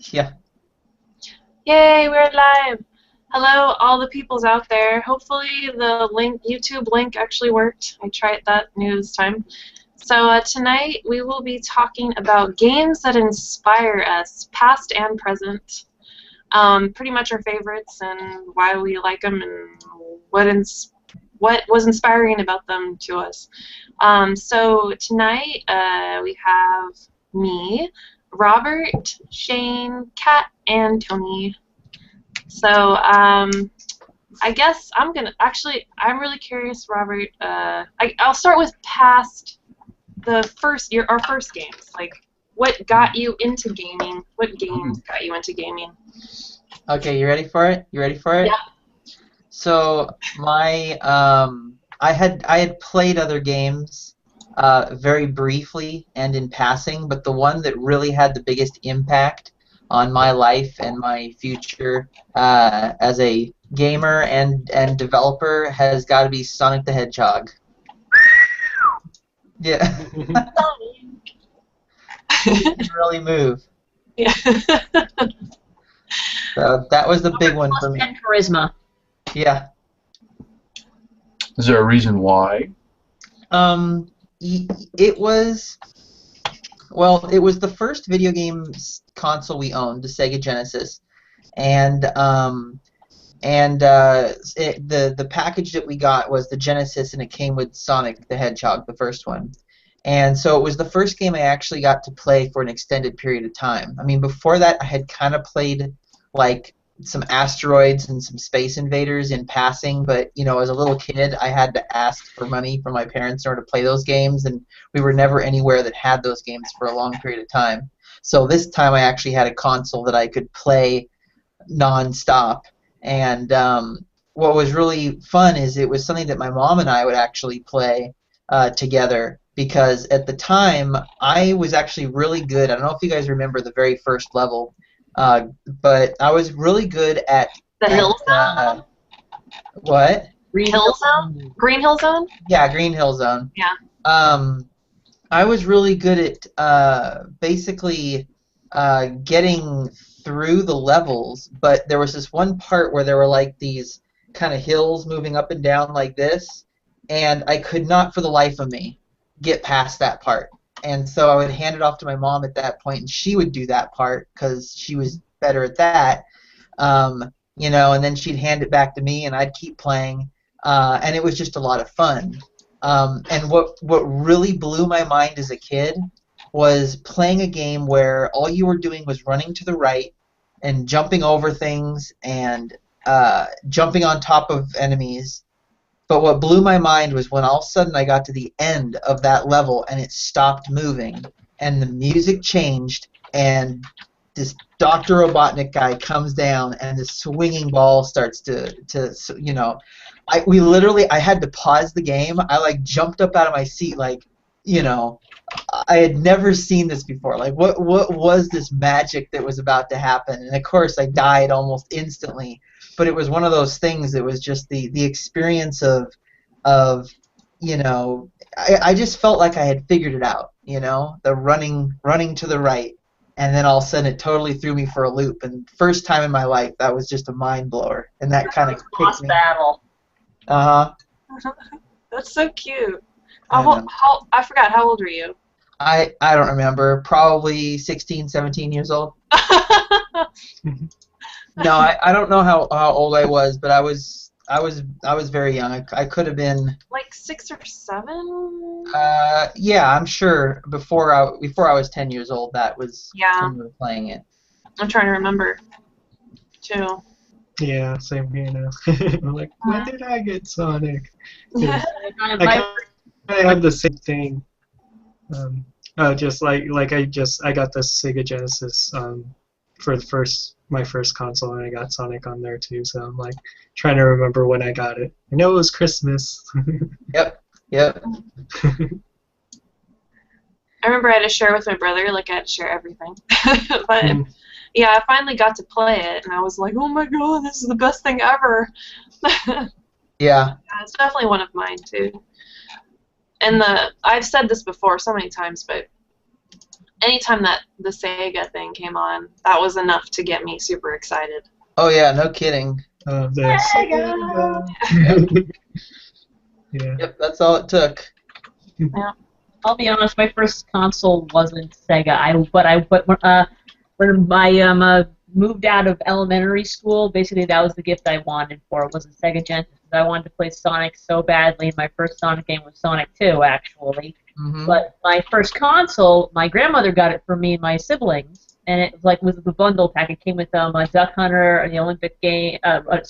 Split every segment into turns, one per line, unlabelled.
Yeah.
Yay, we're live! Hello, all the peoples out there. Hopefully the YouTube link actually worked. I tried that new this time. So tonight we will be talking about games that inspire us, past and present. Pretty much our favorites and why we like them and what was inspiring about them to us. So tonight we have me, Robert, Shane, Kat, and Tony. So I guess I'm I'm really curious, Robert. I'll start with past our first games. Like, what got you into gaming? What games got you into gaming?
Okay, you ready for it? You ready for it?
Yeah.
So I had played other games very briefly and in passing, but the one that really had the biggest impact on my life and my future as a gamer and developer has got to be Sonic the Hedgehog. Yeah. He can really move.
Yeah.
So that was the big one for me.
And charisma.
Yeah.
Is there a reason why?
It was the first video game console we owned, the Sega Genesis, and the package that we got was the Genesis, and it came with Sonic the Hedgehog, the first one. And so it was the first game I actually got to play for an extended period of time. I mean, before that, I had kind of played like some Asteroids and some Space Invaders in passing, but as a little kid, I had to ask for money from my parents in order to play those games, and we were never anywhere that had those games for a long period of time. So this time, I actually had a console that I could play non-stop. And what was really fun is it was something that my mom and I would actually play together, because at the time I was actually really good. I don't know if you guys remember the very first level, but I was really good at
The Hill Zone?
What?
Green Hill Zone? Green Hill Zone?
Yeah, Green Hill Zone.
Yeah.
I was really good at basically getting through the levels, but there was this one part where there were like these kind of hills moving up and down like this, and I could not for the life of me get past that part. And so I would hand it off to my mom at that point, and she would do that part because she was better at that. And then she'd hand it back to me, and I'd keep playing, and it was just a lot of fun. And what really blew my mind as a kid was playing a game where all you were doing was running to the right and jumping over things and jumping on top of enemies. But what blew my mind was when all of a sudden I got to the end of that level and it stopped moving and the music changed and this Dr. Robotnik guy comes down and the swinging ball starts to I had to pause the game. I like jumped up out of my seat like, I had never seen this before. Like, what was this magic that was about to happen? And of course I died almost instantly. But it was one of those things that was just the experience of I just felt like I had figured it out, the running to the right, and then all of a sudden it totally threw me for a loop. And first time in my life, that was just a mind blower, and that kind of
Boss battle.
That's so cute. I forgot, how old were you?
I don't remember. Probably 16, 17 years old. No, I don't know how old I was, but I was very young. I could have been
like 6 or 7.
Yeah, I'm sure before I was 10 years old. That was when we were playing it.
I'm trying to remember too.
Yeah, same here now. I'm like, when did I get Sonic?
Yeah.
I have the same thing. Just like I got the Sega Genesis for my first console, and I got Sonic on there too. So I'm like trying to remember when I got it. I know it was Christmas.
Yep.
I remember I had to share with my brother, like I had to share everything. But yeah, I finally got to play it, and I was like, oh my god, this is the best thing ever.
Yeah.
It's definitely one of mine too. And I've said this before so many times, but anytime that the Sega thing came on, that was enough to get me super excited.
Oh yeah, no kidding.
The
Sega!
Sega. Yeah.
Yep, that's all it took.
Yeah.
I'll be honest, my first console wasn't Sega. When I moved out of elementary school, basically that was the gift I wanted for it. Was a Sega Genesis. I wanted to play Sonic so badly. My first Sonic game was Sonic 2, actually.
Hmm.
But my first console, my grandmother got it for me and my siblings, and it was the bundle pack. It came with a Duck Hunter, and the Olympic game. A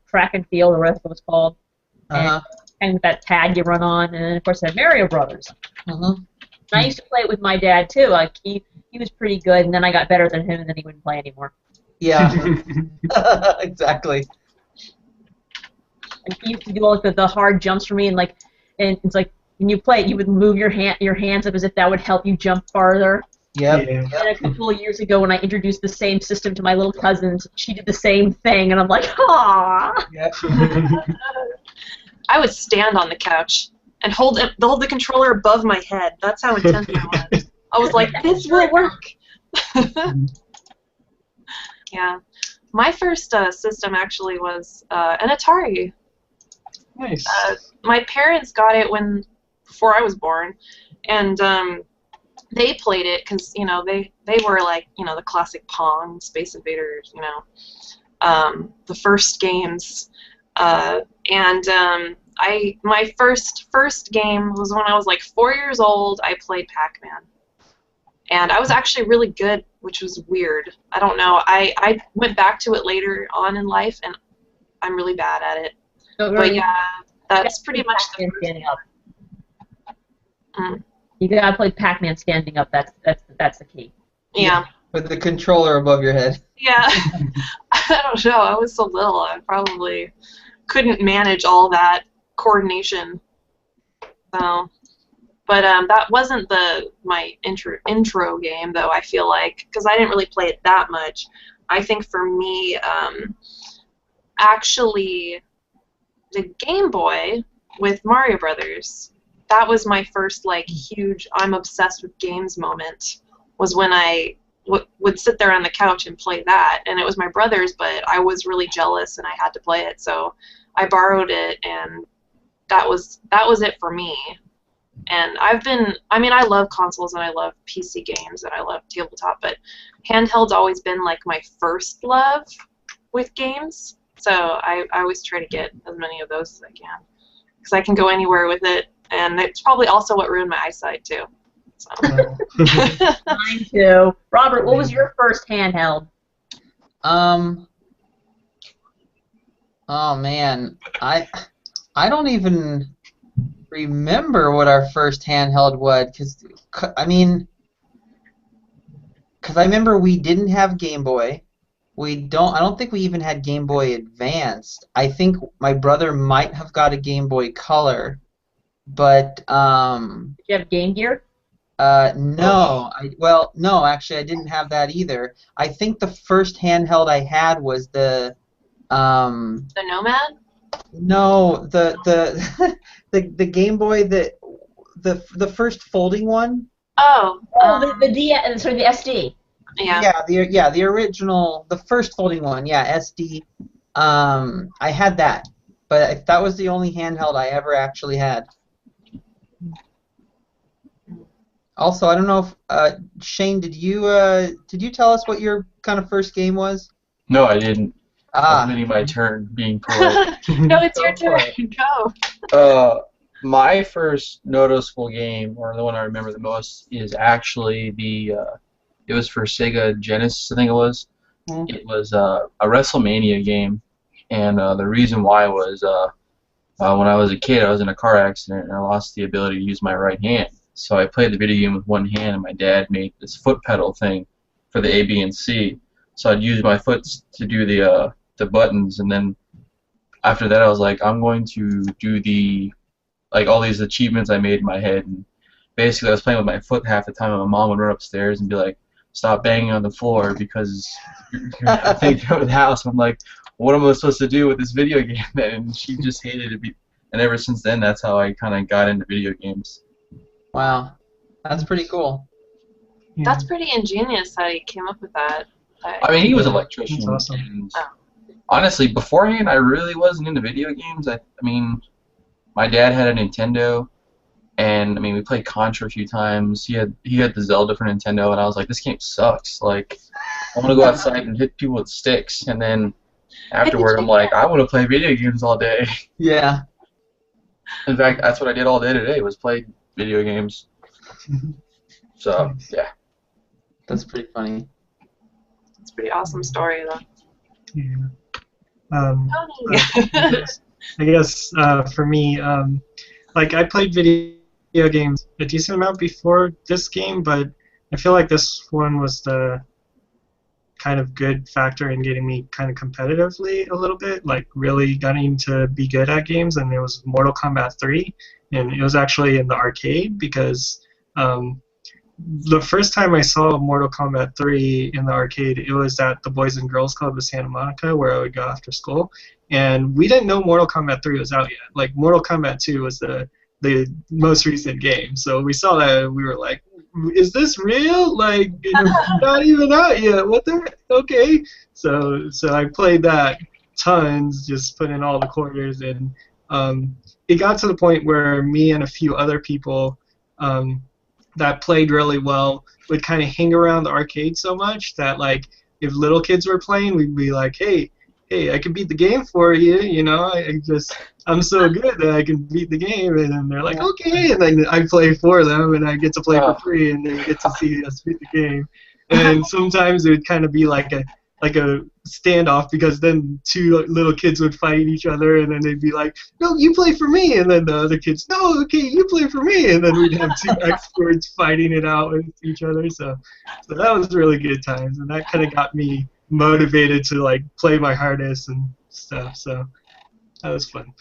track and field, or whatever it was called.
Uh-huh.
And with that tag you run on, and then of course it had Mario Brothers.
Hmm.
And I used to play it with my dad too. Like he was pretty good, and then I got better than him, and then he wouldn't play anymore.
Yeah. Exactly.
And he used to do all the hard jumps for me, and it's like when you play it, you would move your hands up as if that would help you jump farther.
Yep.
Yeah.
And a couple of years ago, when I introduced the same system to my little cousins, she did the same thing, and I'm like, ah.
Yep.
I would stand on the couch and hold the controller above my head. That's how intense I was. I was like, this will work. Yeah. My first system actually was an Atari.
Nice.
My parents got it before I was born, and they played it because they were like the classic Pong, Space Invaders, the first games, and my first game was when I was like 4 years old. I played Pac-Man, and I was actually really good, which was weird. I don't know. I went back to it later on in life, and I'm really bad at it. But yeah, that's pretty much the first
standing up.
Mm.
You gotta play Pac-Man standing up. That's the key.
Yeah.
With the controller above your head.
Yeah. I don't know. I was so little. I probably couldn't manage all that coordination. So, but that wasn't my intro game, though. I feel like, because I didn't really play it that much. I think for me, actually, the Game Boy with Mario Brothers. That was my first huge I'm obsessed with games moment. Was when I would sit there on the couch and play that, and it was my brother's, but I was really jealous and I had to play it, so I borrowed it, and that was it for me. And I love consoles and I love PC games and I love tabletop, but handheld's always been like my first love with games, so I always try to get as many of those as I can, because I can go anywhere with it, and it's probably also what ruined my eyesight too. So.
Mine too. Robert, what was your first handheld?
Oh man, I don't even remember what our first handheld was, because I remember we didn't have Game Boy. I don't think we even had Game Boy Advanced. I think my brother might have got a Game Boy Color, but
Did you have Game Gear?
no. No, actually I didn't have that either. I think the first handheld I had was the
The Nomad?
No, the the Game Boy, the first folding one.
Oh.
The SD.
Yeah.
The original, the first folding one. Yeah, SD. I had that, but that was the only handheld I ever actually had. Also, I don't know if Shane, did you tell us what your kind of first game was?
No, I didn't. I was
Ah,
waiting my turn, being polite.
No, it's your
Go for
turn. Go.
My first noticeable game, or the one I remember the most, is actually it was for Sega Genesis, I think it was.
Hmm.
It was a WrestleMania game, and the reason why was when I was a kid, I was in a car accident, and I lost the ability to use my right hand. So I played the video game with one hand, and my dad made this foot pedal thing for the A, B, and C. So I'd use my foot to do the buttons, and then after that I was like, I'm going to do all these achievements I made in my head, and basically I was playing with my foot half the time, and my mom would run upstairs and be like, stop banging on the floor because you're taking over the house. And I'm like, what am I supposed to do with this video game then? And she just hated it, and ever since then that's how I kind of got into video games.
wow, that's pretty cool.
Yeah,
That's pretty ingenious that he came up with that.
I mean, he was an
that's
electrician,
awesome.
and
Oh.
honestly, beforehand, I really wasn't into video games. I mean, my dad had a Nintendo, and I mean, we played Contra a few times. He had the Zelda for Nintendo, and I was like, this game sucks. Like, I want to go outside and hit people with sticks, and then afterward, I'm like, I want to play video games all day.
Yeah.
In fact, that's what I did all day today, was play video games. So,
Nice.
yeah.
That's pretty funny.
It's a pretty awesome story, though.
Yeah. Um,
Tony.
I guess for me, like I played video games a decent amount before this game, but I feel like this one was the kind of good factor in getting me kind of competitively a little bit, like really getting to be good at games. And it was Mortal Kombat 3, and it was actually in the arcade because the first time I saw Mortal Kombat 3 in the arcade, it was at the Boys and Girls Club of Santa Monica, where I would go after school. And we didn't know Mortal Kombat 3 was out yet. Like, Mortal Kombat 2 was the most recent game. So we saw that and we were like, is this real? Like, it's not even out yet. What the heck? Okay. So I played that tons, just put in all the quarters. And it got to the point where me and a few other people that played really well would kind of hang around the arcade so much that, like, if little kids were playing, we'd be like, hey, I can beat the game for you, you know, I'm so good that I can beat the game, and then they're like, okay, and then I play for them, and I get to play for free, and they get to see us beat the game. And sometimes it would kind of be like a standoff, because then two little kids would fight each other, and then they'd be like, no, you play for me, and then the other kids, no, okay, you play for me, and then we'd have two experts fighting it out with each other. So that was really good times, and that kind of got me motivated to like play my hardest and stuff. So that was fun.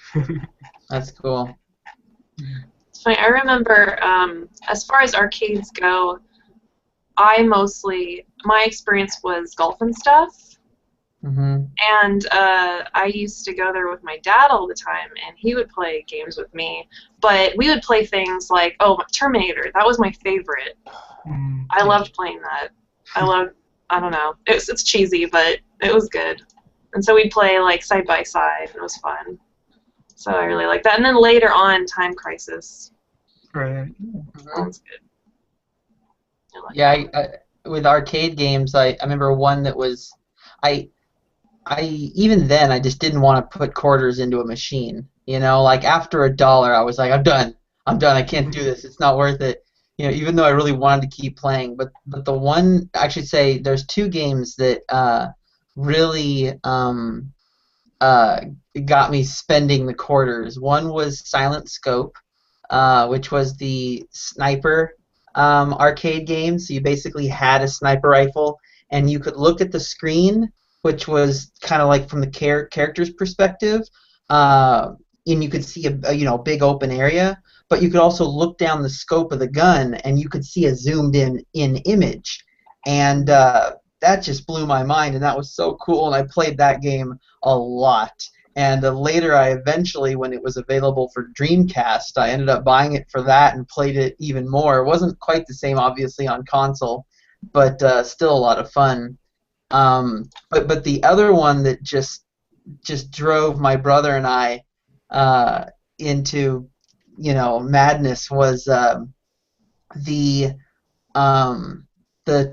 That's cool.
It's funny. I remember, as far as arcades go, my experience was golf and stuff.
Mhm.
And I used to go there with my dad all the time, and he would play games with me. But we would play things like, Terminator. That was my favorite. I loved playing that. I don't know. It's cheesy, but it was good. And so we'd play like side by side, and it was fun. So I really like that. And then later on, Time Crisis.
Right.
That was good.
Yeah, with arcade games, I remember one that was, I even then I just didn't want to put quarters into a machine. You know, like after $1, I was like, I'm done. I can't do this. It's not worth it. You know, even though I really wanted to keep playing. But the one, I should say, there's two games that really got me spending the quarters. One was Silent Scope, which was the sniper arcade game. So you basically had a sniper rifle, and you could look at the screen, which was kind of like from the character's perspective, and you could see a big open area. But you could also look down the scope of the gun, and you could see a zoomed-in image, and that just blew my mind, and that was so cool. And I played that game a lot. And later, I eventually, when it was available for Dreamcast, I ended up buying it for that and played it even more. It wasn't quite the same, obviously, on console, but still a lot of fun. But the other one that just drove my brother and I into madness was the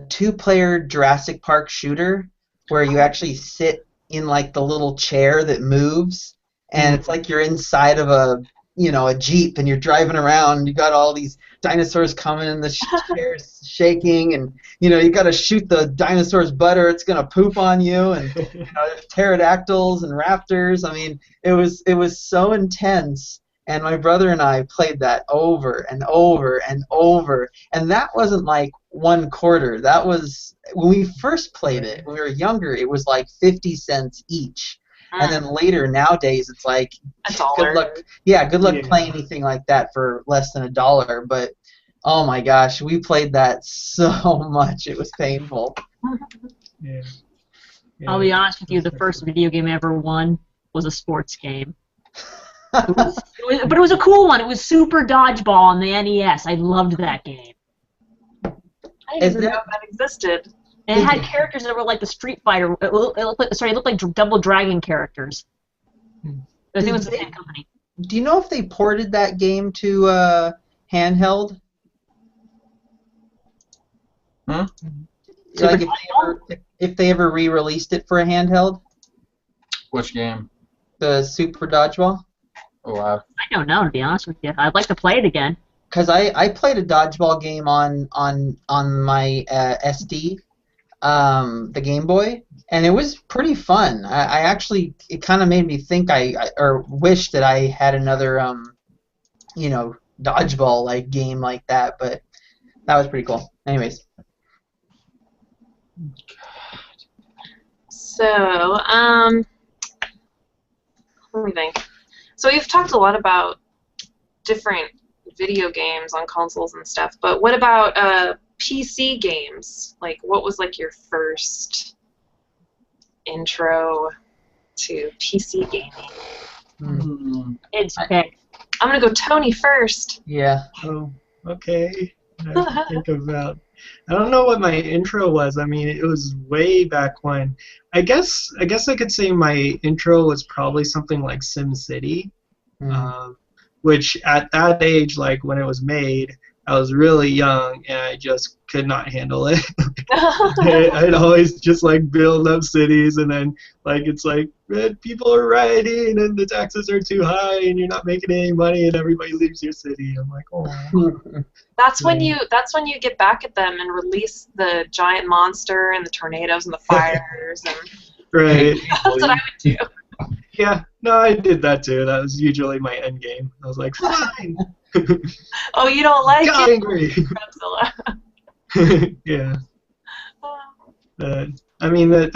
two-player Jurassic Park shooter, where you actually sit in like the little chair that moves, and it's like you're inside of a Jeep, and you're driving around, and you got all these dinosaurs coming, and the chair's shaking, and you got to shoot the dinosaur's butt or it's gonna poop on you, and there's pterodactyls and raptors. I mean, it was so intense. And my brother and I played that over and over and over. And that wasn't like one quarter. That was, when we first played it, when we were younger, it was like 50 cents each. And then later, nowadays, it's like,
$1.
good luck. Yeah, good luck playing anything like that for less than $1. But, oh my gosh, we played that so much. It was painful.
Yeah.
I'll be honest with you, the first video game I ever won was a sports game. But it was a cool one. It was Super Dodgeball on the NES. I loved that game. I didn't
Is
even
there?
know.
That existed.
And it had characters that were like the Street Fighter. It looked like Double Dragon characters. I think it was the same company.
Do you know if they ported that game to handheld?
Hmm?
Like if they ever re-released it for a handheld,
Which game?
the Super Dodgeball?
Oh, wow.
I don't know, to be honest with you. I'd like to play it again.
Because I played a dodgeball game on my SD, the Game Boy, and it was pretty fun. I actually, it kind of made me think or wish that I had another dodgeball like game like that, but that was pretty cool. Anyways.
So, let me think. So we've talked a lot about different video games on consoles and stuff, but what about PC games? Like, what was like your first intro to PC gaming?
It's picked.
I'm gonna go Tony first.
Yeah.
Oh, okay. I have to think about. I don't know what my intro was. I mean, it was way back when. I guess I could say my intro was probably something like SimCity, which at that age, like when it was made, I was really young and I just could not handle it. I'd always just like build up cities and then like it's like people are rioting and the taxes are too high and you're not making any money and everybody leaves your city. I'm like, oh.
That's when you get back at them and release the giant monster and the tornadoes and the fires and
Right.
that's what I would do.
Yeah, no, I did that too. That was usually my end game. I was like, fine.
Oh, you don't like
Got
it?
angry.
Godzilla.
Yeah. I mean, that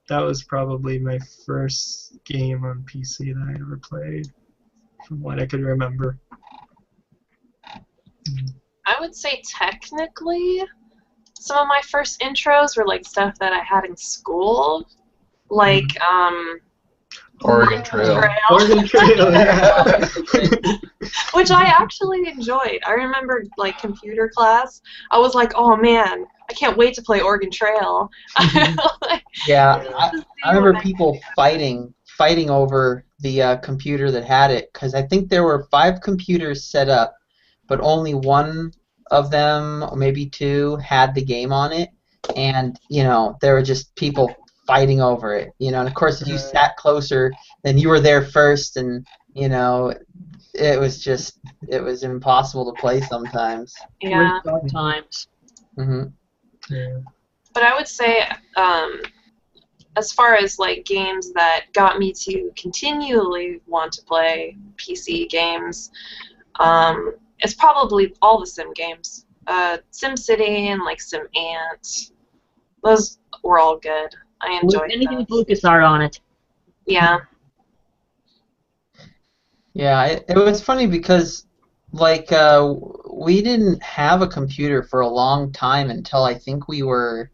was probably my first game on PC that I ever played, from what I could remember.
I would say technically some of my first intros were like stuff that I had in school, like
Oregon Trail.
Oregon Trail, yeah.
which I actually enjoyed. I remember like computer class. I was like, oh man, I can't wait to play Oregon Trail.
Yeah, I remember people fighting over the computer that had it, because I think there were 5 computers set up, but only one of them, or maybe 2, had the game on it, and there were just people fighting over it, and of course if you sat closer, then you were there first, and it was impossible to play sometimes.
Yeah.
Sometimes.
Yeah.
But I would say, as far as like games that got me to continually want to play PC games, it's probably all the Sim games. SimCity and like SimAnt. Those were all good. I enjoyed
anything with
those.
LucasArts on it.
Yeah.
Yeah, it was funny because like we didn't have a computer for a long time until I think we were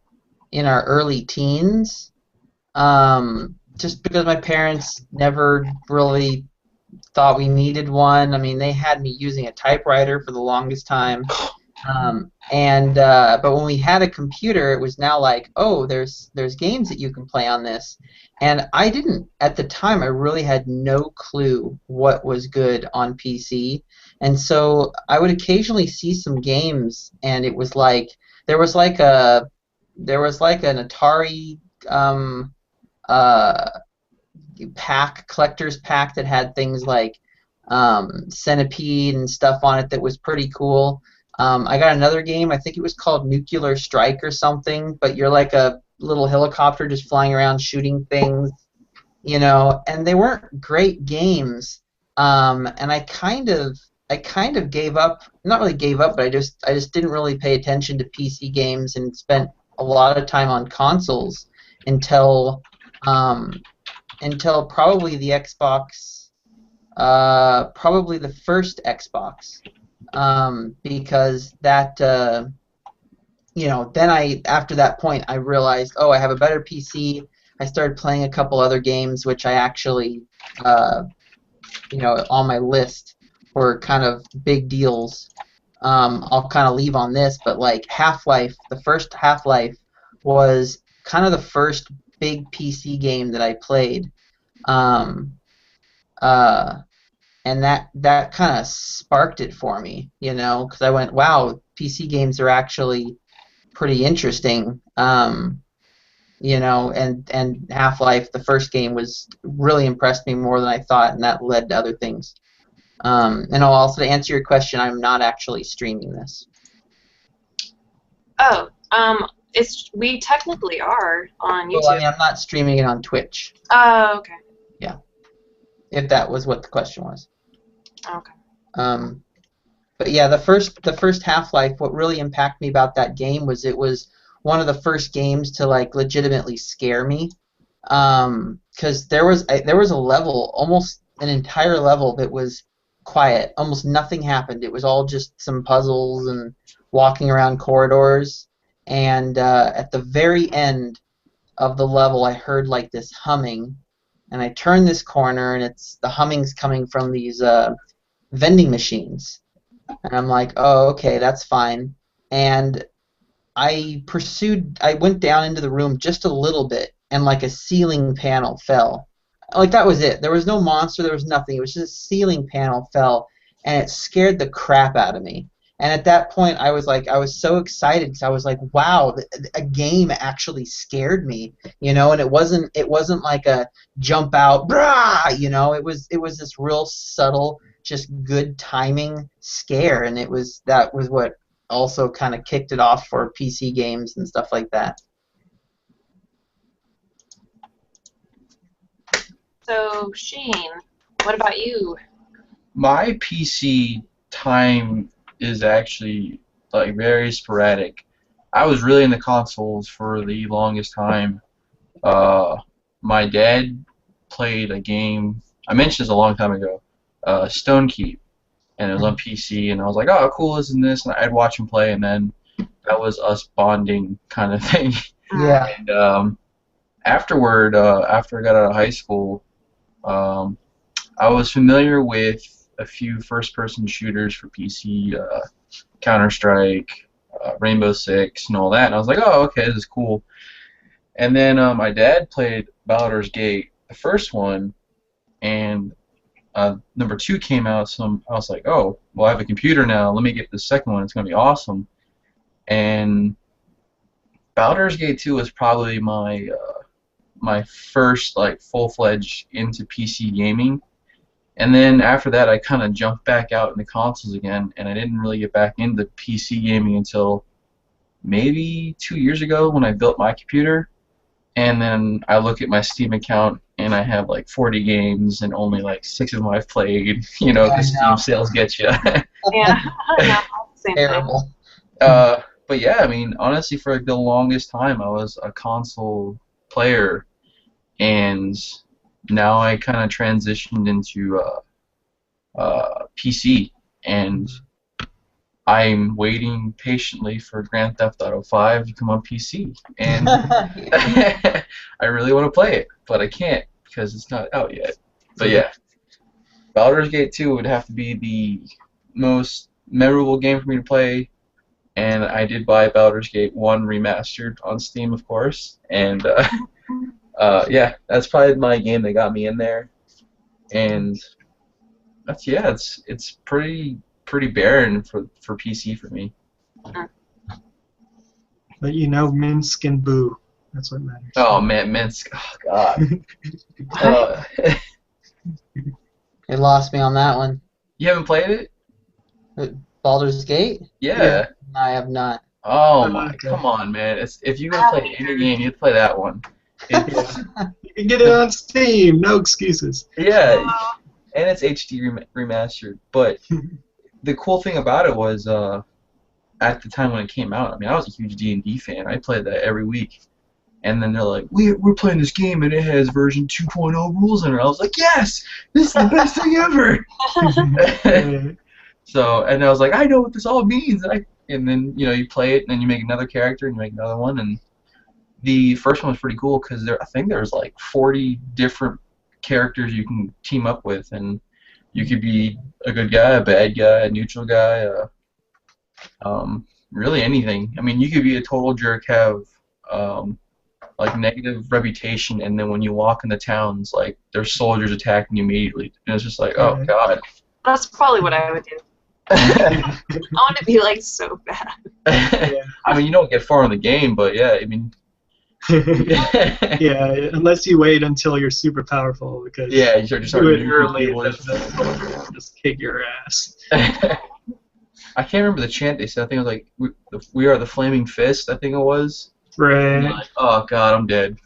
in our early teens. Just because my parents never really thought we needed one. I mean, they had me using a typewriter for the longest time. But when we had a computer, it was now like, oh, there's games that you can play on this. And I didn't, at the time, I really had no clue what was good on PC. And so I would occasionally see some games, and it was like, there was like an Atari collector's pack that had things like Centipede and stuff on it that was pretty cool. I got another game, I think it was called Nuclear Strike or something, but you're like a little helicopter just flying around shooting things, and they weren't great games. And I kind of gave up, not really gave up, but I just didn't really pay attention to PC games and spent a lot of time on consoles until probably the Xbox, probably the first Xbox. Because that, then after that point, I realized, oh, I have a better PC. I started playing a couple other games, which I actually, on my list were kind of big deals. I'll kind of leave on this, but like Half-Life, the first Half-Life was kind of the first big PC game that I played. Um, uh, and that kind of sparked it for me, because I went, wow, PC games are actually pretty interesting. And Half-Life, the first game, was really impressed me more than I thought, and that led to other things. And I'll also, to answer your question, I'm not actually streaming this.
Oh, we technically are on YouTube.
Well, I mean, I'm not streaming it on Twitch.
Oh, okay.
Yeah, if that was what the question was.
Okay.
But yeah, the first Half-Life, what really impacted me about that game was it was one of the first games to like legitimately scare me. Because there was a level, almost an entire level, that was quiet. Almost nothing happened. It was all just some puzzles and walking around corridors. And at the very end of the level, I heard like this humming, and I turned this corner, and the humming's coming from these vending machines. And I'm like, oh, okay, that's fine. And I went down into the room just a little bit, and like a ceiling panel fell. Like that was it. There was no monster, there was nothing. It was just a ceiling panel fell, and it scared the crap out of me. And at that point, I was so excited because I was like, wow, a game actually scared me, and it wasn't like a jump out, brah, it was this real subtle, just good timing scare, and that was what also kind of kicked it off for PC games and stuff like that.
So, Shane, what about you?
My PC time is actually like very sporadic. I was really into consoles for the longest time. My dad played a game. I mentioned this a long time ago. Stone Keep, and it was on PC, and I was like, oh, cool, isn't this? And I'd watch him play, and then that was us bonding kind of thing.
Yeah.
And afterward, after I got out of high school, I was familiar with a few first-person shooters for PC, Counter-Strike, Rainbow Six, and all that, and I was like, oh, okay, this is cool. And then my dad played Baldur's Gate, the first one, and number 2 came out, so I was like, oh, well, I have a computer now. Let me get the second one. It's going to be awesome. And Baldur's Gate 2 was probably my first like full-fledged into PC gaming. And then after that, I kind of jumped back out into consoles again, and I didn't really get back into PC gaming until maybe 2 years ago when I built my computer. And then I look at my Steam account, and I have like 40 games, and only like 6 of them I've played, because Steam sales get you.
Yeah, no, same
Terrible.
But yeah, I mean, honestly, for like the longest time, I was a console player, and now I kind of transitioned into PC, and I'm waiting patiently for Grand Theft Auto 5 to come on PC, and I really want to play it, but I can't because it's not out yet. But yeah, Baldur's Gate 2 would have to be the most memorable game for me to play, and I did buy Baldur's Gate 1 remastered on Steam, of course, and yeah, that's probably my game that got me in there, and it's pretty barren for PC for me.
But Minsk and Boo. That's what matters.
Oh man, Minsk. Oh god.
It lost me on that one.
You haven't played it?
Baldur's Gate?
Yeah.
No, I have not.
Oh my, come on, man. If you're gonna play any game, you'd play that one. It's,
You can get it on Steam. No excuses.
yeah, and it's HD remastered. But the cool thing about it was, at the time when it came out, I mean, I was a huge D&D fan. I played that every week. And then they're like, we're playing this game, and it has version 2.0 rules in it. I was like, yes! This is the best thing ever! So, and I was like, I know what this all means! And then, you play it, and then you make another character, and you make another one, and the first one was pretty cool, because I think there's like 40 different characters you can team up with, and you could be a good guy, a bad guy, a neutral guy, Really anything. I mean, you could be a total jerk, have um, like negative reputation, and then when you walk in the towns, like there's soldiers attacking you immediately, and it's just like, oh
Right.
god.
That's probably what I would do. I want to be like so bad.
I mean, you don't get far in the game, but yeah, I mean,
Yeah, unless you wait until you're super powerful, because
yeah, you start
do it
nuking
early,
people.
the soldiers will just kick your ass.
I can't remember the chant they said. I think it was like, we are the Flaming Fist, I think it was. And
Right.
like, oh god, I'm dead.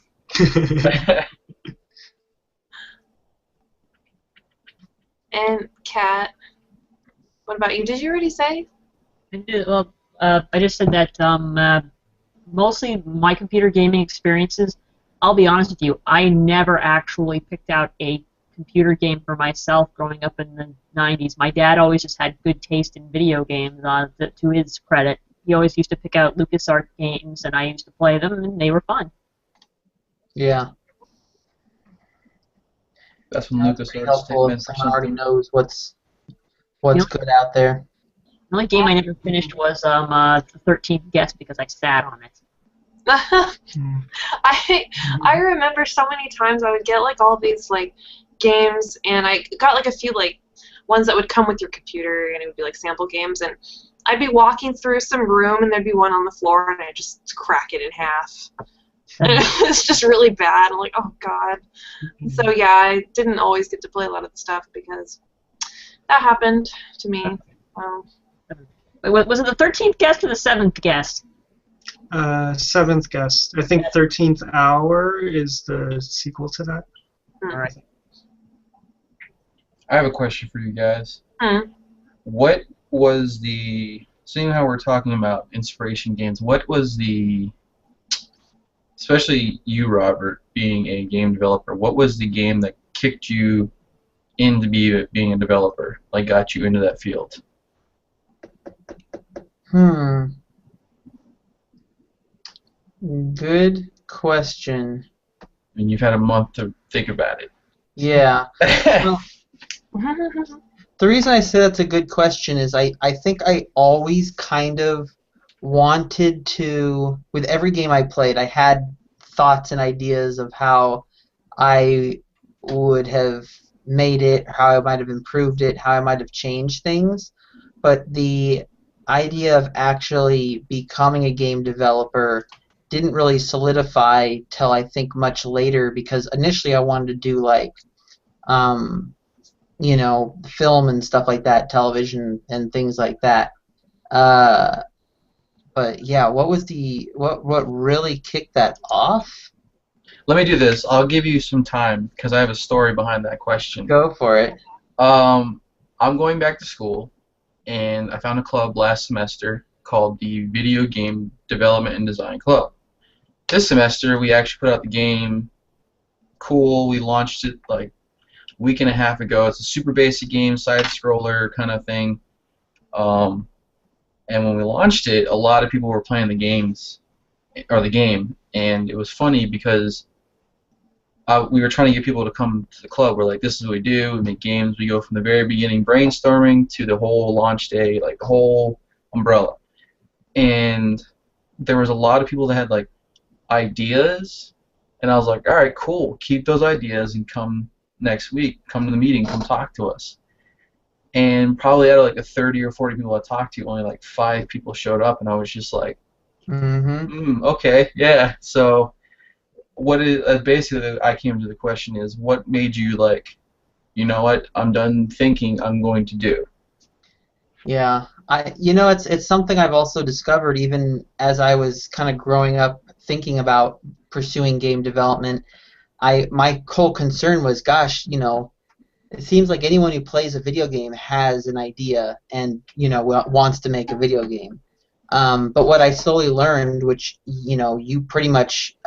And Kat, what about you? Did you already say?
Well, I just said that mostly my computer gaming experiences. I'll be honest with you, I never actually picked out a computer game for myself growing up in the 90s. My dad always just had good taste in video games, to his credit. He always used to pick out LucasArts games, and I used to play them, and they were fun.
Yeah.
That's when
That's pretty
LucasArts
helpful if
meant for
someone already
something.
knows what's
You know,
good out there.
the only game I never finished was the 13th Guest because I sat on it.
Hmm.
I remember so many times I would get like all these like games, and I got like a few like ones that would come with your computer, and it would be like sample games, and I'd be walking through some room, and there'd be one on the floor, and I'd just crack it in half. And it was just really bad. I'm like, oh god. So yeah, I didn't always get to play a lot of the stuff because that happened to me.
Was it the 13th Guest or the 7th Guest?
Seventh Guest. I think 13th Hour is the sequel to that.
All right.
I have a question for you guys.
Hmm.
What was seeing how we're talking about inspiration games, what was especially you, Robert, being a game developer, what was the game that kicked you into being a developer, like got you into that field?
Good question.
And you've had a month to think about it.
Yeah. Well, the reason I say that's a good question is I think I always kind of wanted to, with every game I played, I had thoughts and ideas of how I would have made it, how I might have improved it, how I might have changed things. But the idea of actually becoming a game developer didn't really solidify till I think much later, because initially I wanted to do like film and stuff like that, television and things like that. But yeah, what was what really kicked that off?
Let me do this. I'll give you some time because I have a story behind that question.
Go for it.
I'm going back to school, and I found a club last semester called the Video Game Development and Design Club. This semester, we actually put out the game. Cool. We launched it like a week and a half ago. It's a super basic game, side-scroller kind of thing. And when we launched it, a lot of people were playing the game, and it was funny because we were trying to get people to come to the club. We're like, this is what we do. We make games. We go from the very beginning, brainstorming, to the whole launch day, like the whole umbrella. And there was a lot of people that had like ideas, and I was like, all right, cool. Keep those ideas and come next week. Come to the meeting. Come talk to us. And probably out of like the 30 or 40 people I talked to, only like 5 people showed up, and I was just like, okay, yeah. So what is basically I came to the question is, what made you like, you know what, I'm done thinking, I'm going to do?
Yeah, it's something I've also discovered even as I was kind of growing up thinking about pursuing game development. My whole concern was, gosh, it seems like anyone who plays a video game has an idea and wants to make a video game. But what I slowly learned, which you pretty much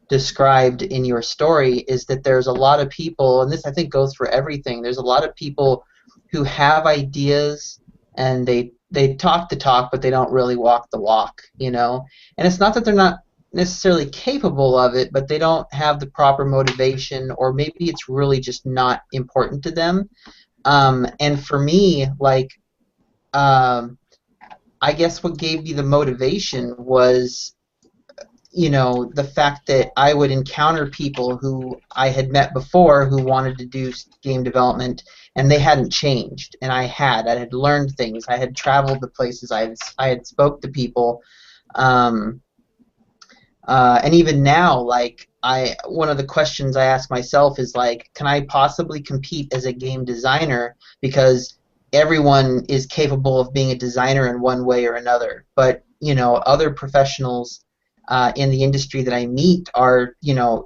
described in your story, is that there's a lot of people, and this I think goes for everything. There's a lot of people who have ideas and they talk the talk, but they don't really walk the walk. And it's not that they're not necessarily capable of it, but they don't have the proper motivation, or maybe it's really just not important to them. And for me, like, I guess what gave me the motivation was, the fact that I would encounter people who I had met before who wanted to do game development, and they hadn't changed, and I had learned things, I had traveled to places, I had spoke to people, um, and even now, like one of the questions I ask myself is like, can I possibly compete as a game designer? Because everyone is capable of being a designer in one way or another, but other professionals in the industry that I meet are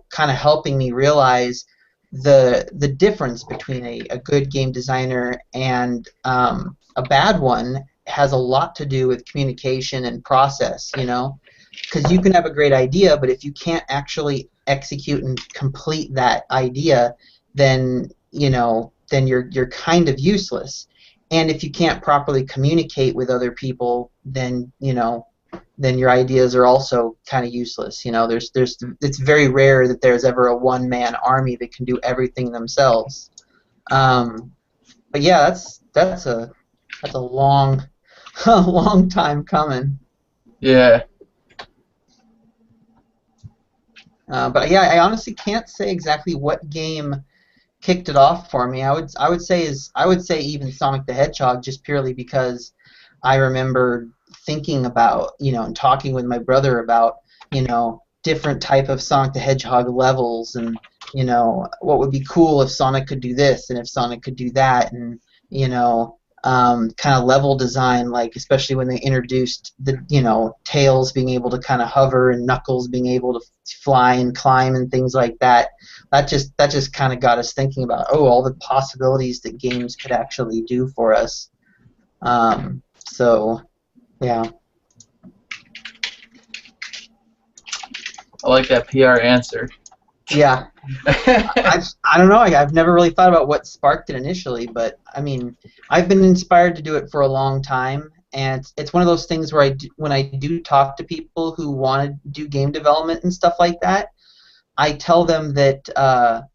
kind of helping me realize the difference between a good game designer and a bad one has a lot to do with communication and process, because you can have a great idea, but if you can't actually execute and complete that idea, then then you're kind of useless. And if you can't properly communicate with other people, then then your ideas are also kind of useless. It's very rare that there's ever a one-man army that can do everything themselves. But yeah, that's a long a long time coming.
Yeah.
But yeah, I honestly can't say exactly what game kicked it off for me. I would say even Sonic the Hedgehog, just purely because I remember thinking about and talking with my brother about different type of Sonic the Hedgehog levels, and what would be cool if Sonic could do this and if Sonic could do that, and kind of level design, like especially when they introduced the Tails being able to kind of hover and Knuckles being able to fly and climb and things like that. That just kind of got us thinking about all the possibilities that games could actually do for us. So yeah.
I like that PR answer.
Yeah. I don't know. I've never really thought about what sparked it initially, but I mean, I've been inspired to do it for a long time, and it's one of those things where when I do talk to people who want to do game development and stuff like that, I tell them that the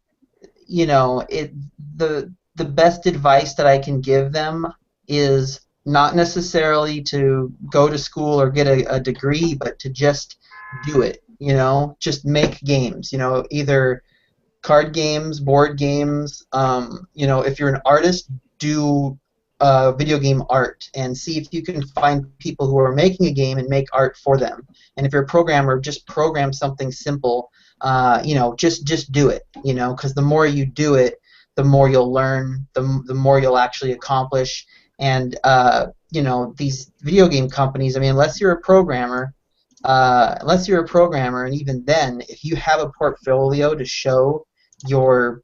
best advice that I can give them is not necessarily to go to school or get a degree, but to just do it. Just make games. Either card games, board games. If you're an artist, do video game art and see if you can find people who are making a game and make art for them. And if you're a programmer, just program something simple. Just do it. Because the more you do it, the more you'll learn, the more you'll actually accomplish. And these video game companies. I mean, unless you're a programmer, and even then, if you have a portfolio to show your,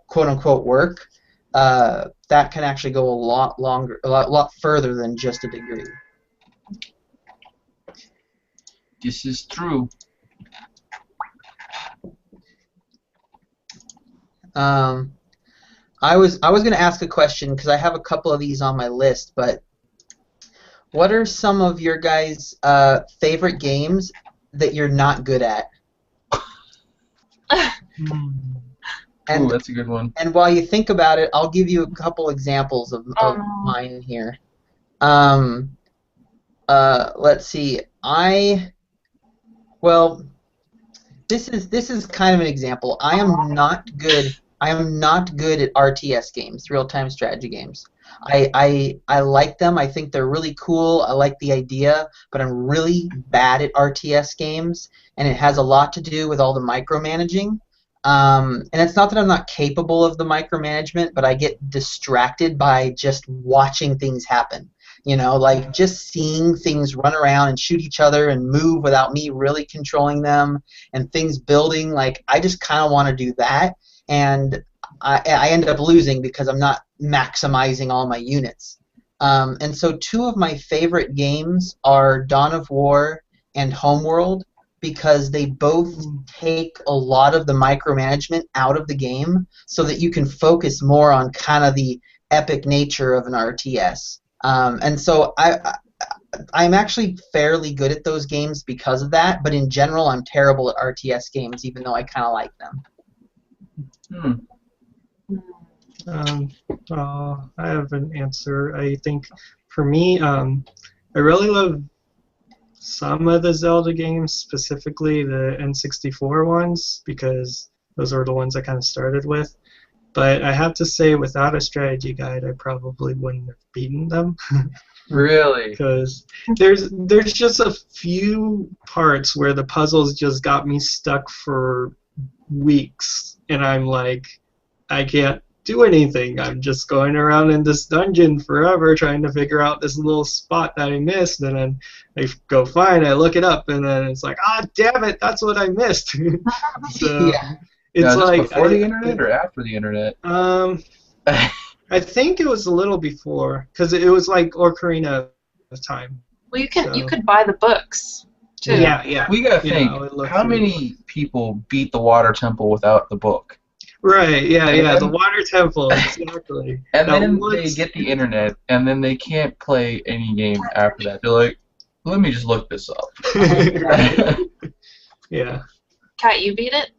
quote unquote work, that can actually go a lot longer, a lot further than just a degree.
This is true.
I was going to ask a question because I have a couple of these on my list, but what are some of your guys' favorite games that you're not good at?
Ooh, that's a good one.
And while you think about it, I'll give you a couple examples of mine here. Let's see. This is kind of an example. I am not good at RTS games, real-time strategy games. I like them. I think they're really cool. I like the idea, but I'm really bad at RTS games, and it has a lot to do with all the micromanaging. And it's not that I'm not capable of the micromanagement, but I get distracted by just watching things happen. Like just seeing things run around and shoot each other and move without me really controlling them, and things building. Like I just kind of want to do that, and I end up losing because I'm not maximizing all my units. And so two of my favorite games are Dawn of War and Homeworld, because they both take a lot of the micromanagement out of the game so that you can focus more on kind of the epic nature of an RTS. And so I'm actually fairly good at those games because of that, but in general I'm terrible at RTS games, even though I kind of like them.
I have an answer. I think for me, I really love some of the Zelda games, specifically the N64 ones, because those are the ones I kind of started with. But I have to say, without a strategy guide, I probably wouldn't have beaten them.
Really?
Because there's just a few parts where the puzzles just got me stuck for weeks, and I'm like, I can't do anything. I'm just going around in this dungeon forever trying to figure out this little spot that I missed, and then I go find, I look it up, and then it's like, ah, damn it, that's what I missed. So
Yeah.
it's
Now, is this
like
before the internet or after the internet?
I think it was a little before, because it was like Ocarina of Time.
Well, you
So-
could buy the books too.
Yeah.
We gotta
You
think,
know, I would look
how
through-
many people beat the water temple without the book?
Right, yeah,
And
the
then-
water temple, exactly.
And
Now,
then they
once-
get the internet, and then they can't play any game after that. They're like, let me just look this up.
Right. Yeah.
Kat, you beat it?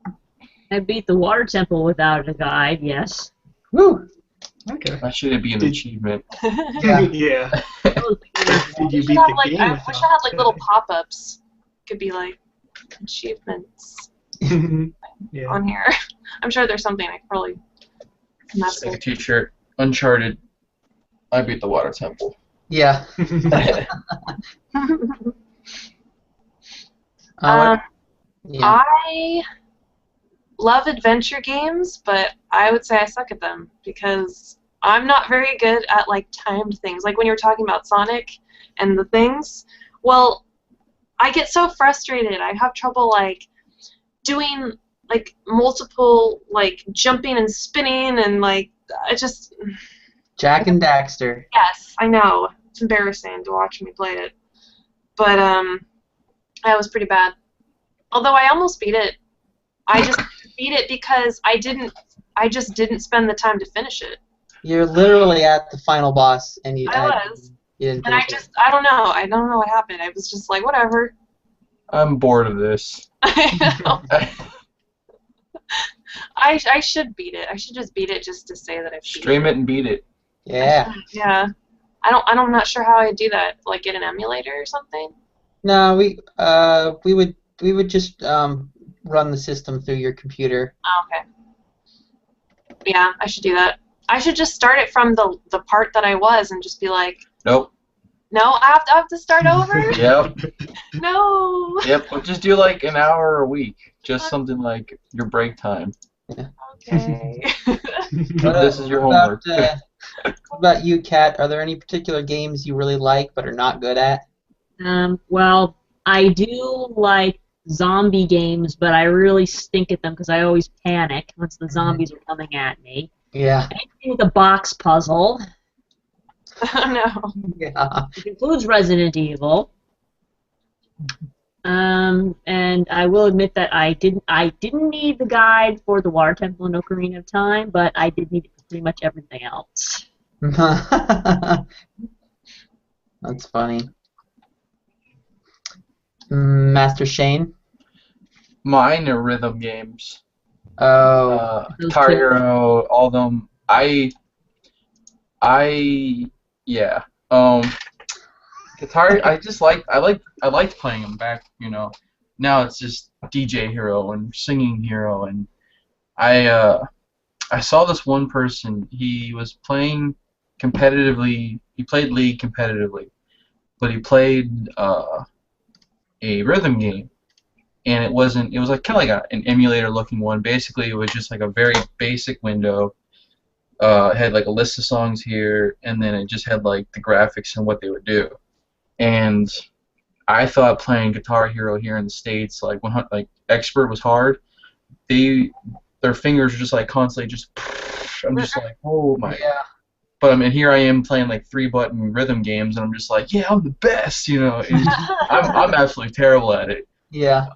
I beat the water temple without a guide, yes.
Woo.
Okay.
That should be an achievement.
Yeah.
Yeah. Did
We
you
should
beat
have,
the
like,
game?
I wish I had like little pop-ups. Could be like achievements
Yeah.
on here. I'm sure there's something I could probably mess
Like a
with.
t-shirt, Uncharted. I beat the water temple.
Yeah.
Um,
Yeah.
I love adventure games, but I would say I suck at them because I'm not very good at like timed things. Like when you were talking about Sonic and the things, well, I get so frustrated. I have trouble like doing like multiple like jumping and spinning and like I just
Jack and Daxter.
yes, I know. It's embarrassing to watch me play it. But I was pretty bad. Although I almost beat it. I just beat it because I just didn't spend the time to finish it.
You're literally at the final boss, and you.
I was.
You didn't
And I
finish it.
just I don't know. I don't know what happened. I was just like, whatever.
I'm bored of this.
I know. I should beat it. I should just beat it just to say that I've beat
Stream it and beat it.
Yeah.
Yeah. I'm not sure how I do that. Like get an emulator or something.
No, we would just run the system through your computer.
Oh, okay. Yeah, I should do that. I should just start it from the part that I was and just be like,
Nope.
no, I have to start over?
Yep.
No.
Yep. We'll just do like an hour a week. Just something like your break time.
Okay.
This is your
What
homework.
what about you, Kat? Are there any particular games you really like but are not good at?
Well, I do like zombie games, but I really stink at them because I always panic once the zombies are coming at me.
Yeah.
Anything with a box puzzle,
Oh no.
Yeah.
which includes Resident Evil. And I will admit that I didn't need the guide for the Water Temple and Ocarina of Time, but I did need it for pretty much everything else.
That's funny. Master Shane?
Mine are rhythm games.
Oh.
Guitar Hero, all of them. Yeah. Guitar. I liked playing them back. Now it's just DJ Hero and Singing Hero, and I saw this one person. He was playing competitively. He played League competitively, but he played a rhythm game. And it was like kind of like an emulator looking one. Basically, it was just like a very basic window. It had like a list of songs here, and then it just had like the graphics and what they would do. And I thought playing Guitar Hero here in the States, like Expert was hard. Their fingers were just like constantly just. I'm just like, oh my.
Yeah.
But I mean, here I am playing like 3-button rhythm games, and I'm just like, yeah, I'm the best, and I'm absolutely terrible at it.
Yeah.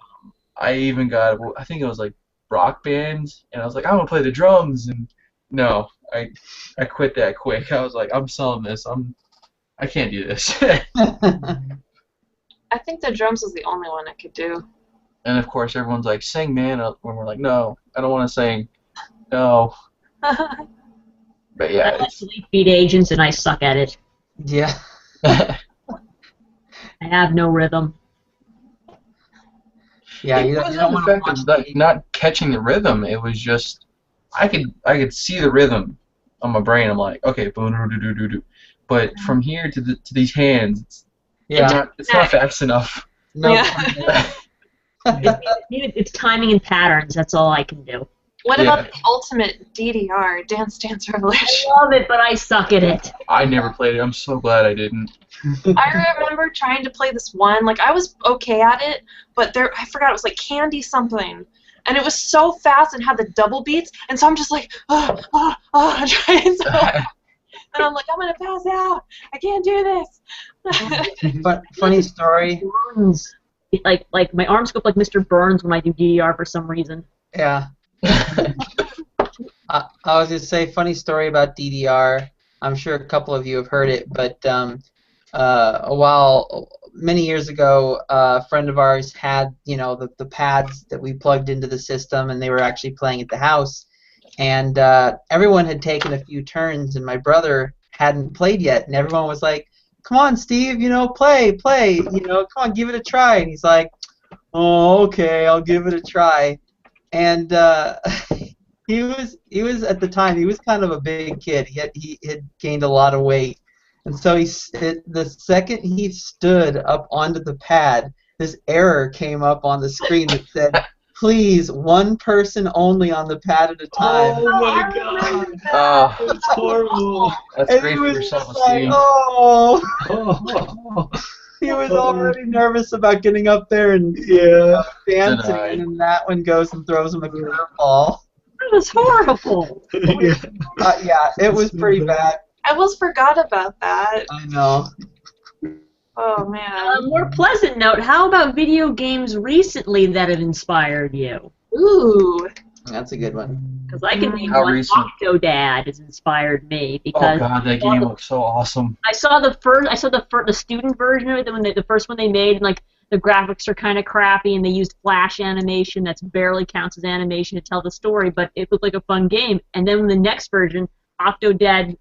I even got, I think it was like Rock Band, and I was like, I'm gonna play the drums, and no, I quit that quick. I was like, I'm selling this. I can't do this.
I think the drums was the only one I could do.
And of course, everyone's like, sing, man. When we're like, no, I don't want to sing. No. But
I
yeah,
like Elite Beat Agents, and I suck at it.
Yeah.
I have no rhythm.
Yeah,
It
you
wasn't
don't
the
want to
fact
watch
of like
TV.
not catching the rhythm. It was just I could see the rhythm on my brain. I'm like, okay, boom, do do do do. But from here to these hands,
It
Yeah,
it's not
disconnects.
fast enough.
no
Yeah.
comment.
Yeah.
It's timing and patterns. That's all I can do.
What about
Yeah,
the ultimate DDR, Dance Dance Revolution?
I love it, but I suck at it.
I never played it. I'm so glad I didn't.
I remember trying to play this one, like I was okay at it, but I forgot it was like Candy something. And it was so fast and had the double beats, and so I'm just like, trying so hard. And I'm like, I'm gonna pass out. I can't do this.
But funny story.
Burns. Like my arms go up like Mr. Burns when I do DDR for some reason.
Yeah. I was going to say, funny story about DDR. I'm sure a couple of you have heard it, but many years ago, a friend of ours had, the pads that we plugged into the system, and they were actually playing at the house. And everyone had taken a few turns, and my brother hadn't played yet, and everyone was like, "Come on, Steve, play, come on, give it a try." And he's like, "Oh, okay, I'll give it a try." And he was at the time, he was kind of a big kid. He had gained a lot of weight, and so the second he stood up onto the pad, this error came up on the screen that said, "Please, one person only on the pad at a time."
Oh my god,
Oh,
that's horrible.
that's
And
great
he
for
was
your
just like,
self-esteem.
"Oh."
Oh,
He was already nervous about getting up there and
yeah.
dancing,
Denied.
and then that one goes and throws him a curveball.
That was horrible.
Yeah.
Yeah, it was pretty bad.
I almost forgot about that.
I know.
Oh
On
man.
a more pleasant note, how about video games recently that have inspired you?
Ooh.
That's a good one.
Because I can name
How
one.
recent?
Octodad has inspired me
Oh
because
god, that game looks so awesome.
I saw the student version of it, the first one they made, and like the graphics are kind of crappy, and they used flash animation that's barely counts as animation to tell the story, but it looked like a fun game. And then when the next version, Octodad,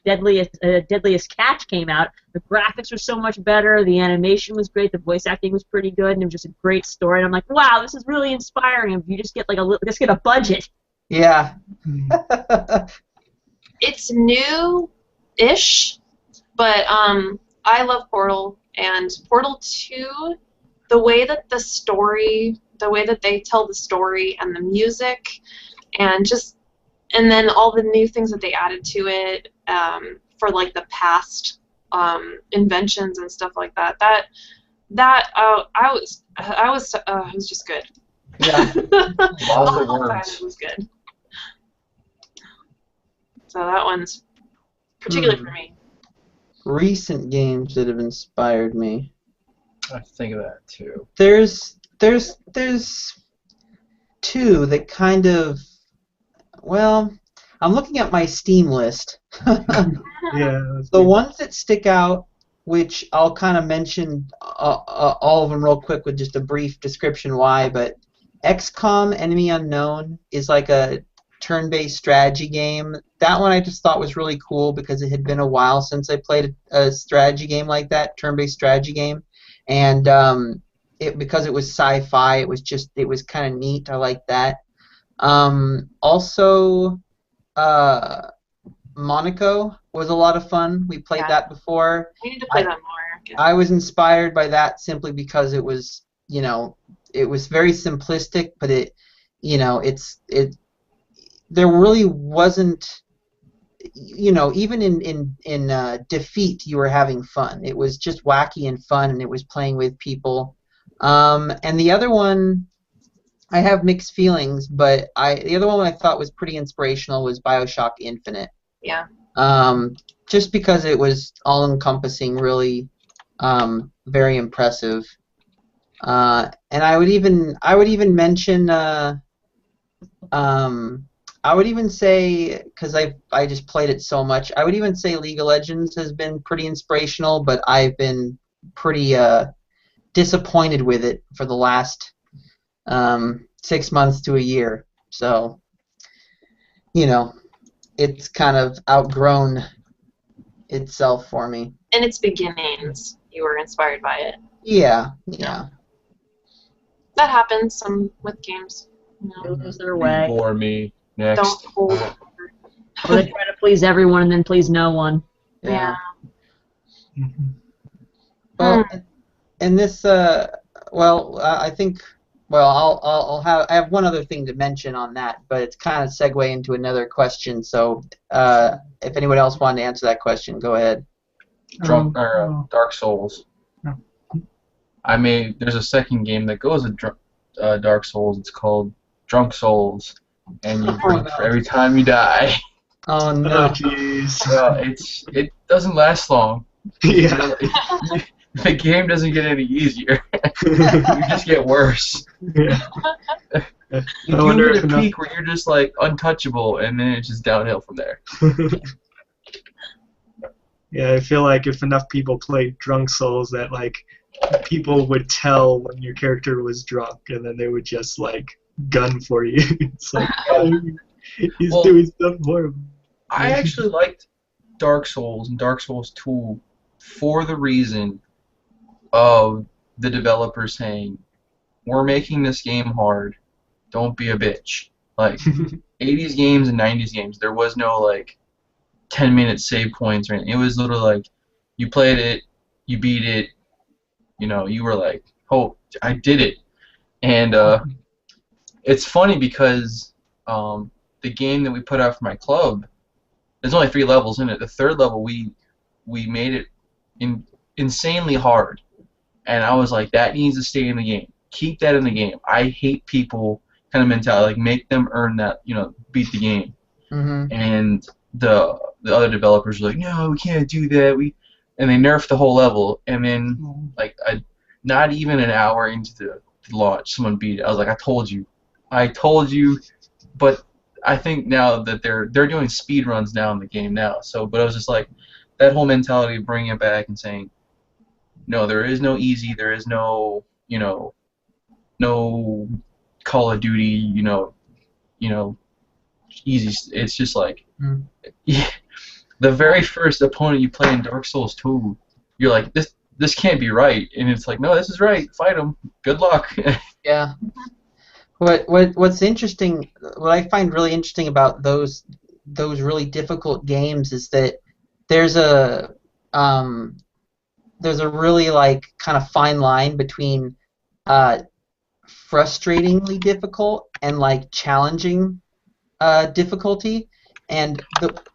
Deadliest Catch came out, the graphics were so much better, the animation was great, the voice acting was pretty good, and it was just a great story. And I'm like, wow, this is really inspiring. If you just get just get a budget.
Yeah.
It's new-ish, but I love Portal, and Portal 2, the way that they tell the story and the music, and then all the new things that they added to it for like the past inventions and stuff like that. It was just good.
Yeah.
The
Lots of
whole time
words.
it was good. So that one's particularly for me.
Recent games that have inspired me.
I think of that too.
There's two that kind of, well, I'm looking at my Steam list.
Yeah.
The ones that stick out, which I'll kind of mention all of them real quick with just a brief description why, but XCOM Enemy Unknown is like a turn-based strategy game. That one I just thought was really cool because it had been a while since I played a strategy game like that, turn-based strategy game, and because it was sci-fi, it was kind of neat. I like that. Also, Monaco was a lot of fun. We played that before.
I need to play that more.
I was inspired by that simply because it was, it was very simplistic, but there really wasn't, even in defeat, you were having fun. It was just wacky and fun, and it was playing with people. And the other one, I have mixed feelings, but the other one I thought was pretty inspirational was BioShock Infinite.
Yeah.
Just because it was all-encompassing, really very impressive. And I would even mention I would even say, because I just played it so much, I would even say League of Legends has been pretty inspirational, but I've been pretty disappointed with it for the last 6 months to a year. So, it's kind of outgrown itself for me.
In its beginnings, you were inspired by it.
Yeah, yeah.
That happens some with games. You
They
know,
lose their
You
way.
bore me.
don't
Next.
hold.
Or they try to please everyone and then please no one.
Yeah.
Mhm.
Well, and this, I think, well, I have one other thing to mention on that, but it's kind of segue into another question. So, if anyone else wanted to answer that question, go ahead.
Dark Souls.
No.
There's a second game that goes with Dark Souls. It's called Drunk Souls, and you drink for every time you die.
Oh
Oh,
no.
jeez.
It doesn't last long.
Yeah.
The game doesn't get any easier. You just get worse.
Yeah.
You
I
do
wonder
hit
if
a
enough.
peak where you're just like untouchable, and then it's just downhill from there.
Yeah, I feel like if enough people played Drunk Souls, that like people would tell when your character was drunk, and then they would just like gun for you. It's like, oh, he's
Well,
doing something horrible.
I actually liked Dark Souls and Dark Souls 2 for the reason of the developer saying, "We're making this game hard. Don't be a bitch." Like 80s games and 90s games, there was no like 10-minute save points or anything. It was literally like you played it, you beat it, you were like, "Oh, I did it." And it's funny because the game that we put out for my club, there's only 3 levels in it. The third level we made it insanely hard, and I was like, that needs to stay in the game. Keep that in the game. I hate people kind of mentality, like make them earn that, beat the game.
Mm-hmm.
And the other developers were like, no, we can't do that. And they nerfed the whole level, and then like not even an hour into the launch, someone beat it. I was like, I told you. But I think now that they're doing speed runs now in the game now. So, but I was just like, that whole mentality of bringing it back and saying, no, there is no easy, there is no, no Call of Duty, easy. It's just like, yeah, the very first opponent you play in Dark Souls 2, you're like, this can't be right, and it's like, no, this is right. Fight him. Good luck.
Yeah. What's interesting, what I find really interesting about those really difficult games is that there's a really like kind of fine line between frustratingly difficult and like challenging difficulty. And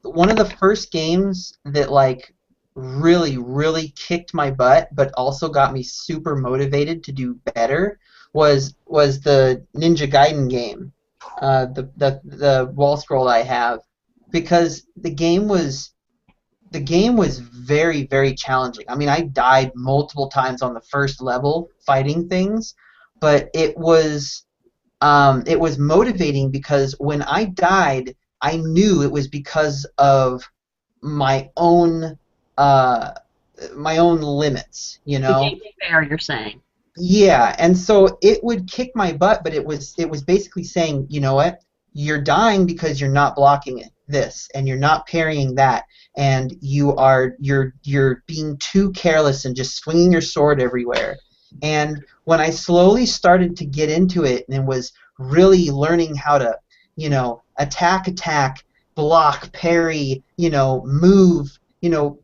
one of the first games that like really kicked my butt, but also got me super motivated to do better was the Ninja Gaiden game, the wall scroll I have, because the game was very challenging. I mean, I died multiple times on the first level fighting things, but it was motivating because when I died, I knew it was because of my own limits,
The game fair, you're saying.
Yeah, and so it would kick my butt, but it was basically saying, you know what? You're dying because you're not blocking this, and you're not parrying that, and you're being too careless and just swinging your sword everywhere. And when I slowly started to get into it and was really learning how to, attack, block, parry, move,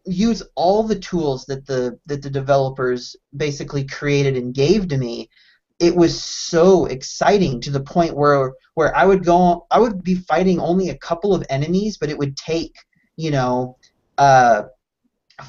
use all the tools that the developers basically created and gave to me, it was so exciting to the point where I would be fighting only a couple of enemies, but it would take,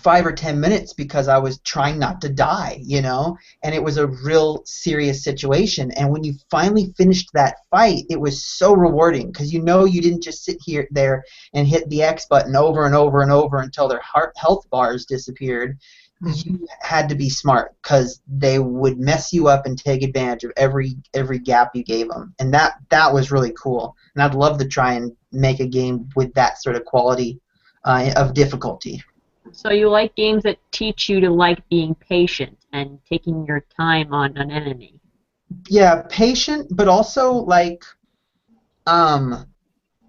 5 or 10 minutes because I was trying not to die, and it was a real serious situation. And when you finally finished that fight, it was so rewarding because you didn't just sit there and hit the X button over and over and over until their health bars disappeared. You had to be smart because they would mess you up and take advantage of every gap you gave them, and that was really cool. And I'd love to try and make a game with that sort of quality of difficulty.
So you like games that teach you to like being patient and taking your time on an enemy.
Yeah, patient, but also like,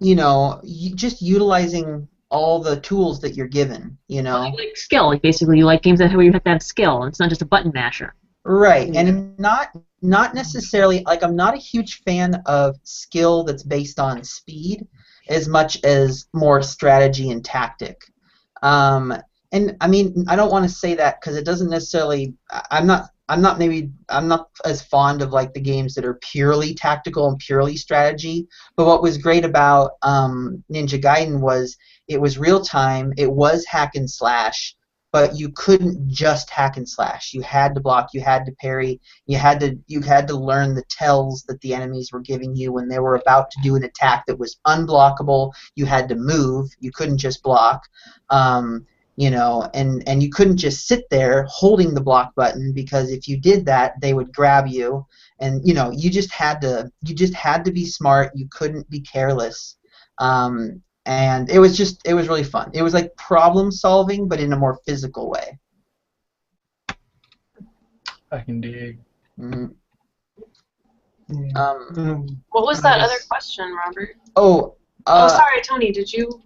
just utilizing all the tools that you're given, you know.
Like skill, like basically you like games where you have to have skill, and it's not just a button masher.
Right, and not necessarily like I'm not a huge fan of skill that's based on speed as much as more strategy and tactic. Um, and I mean, I don't want to say that because it doesn't necessarily. I'm not as fond of like the games that are purely tactical and purely strategy. But what was great about Ninja Gaiden was it was real time. It was hack and slash, but you couldn't just hack and slash. You had to block. You had to parry. You had to learn the tells that the enemies were giving you when they were about to do an attack that was unblockable. You had to move. You couldn't just block. You know, and you couldn't just sit there holding the block button because if you did that, they would grab you, and you know, you just had to be smart. You couldn't be careless, and it was really fun. It was like problem solving, but in a more physical way.
I can dig.
Mhm.
Yeah.
What was that other question, Robert?
Oh,
Sorry, Tony. Did you?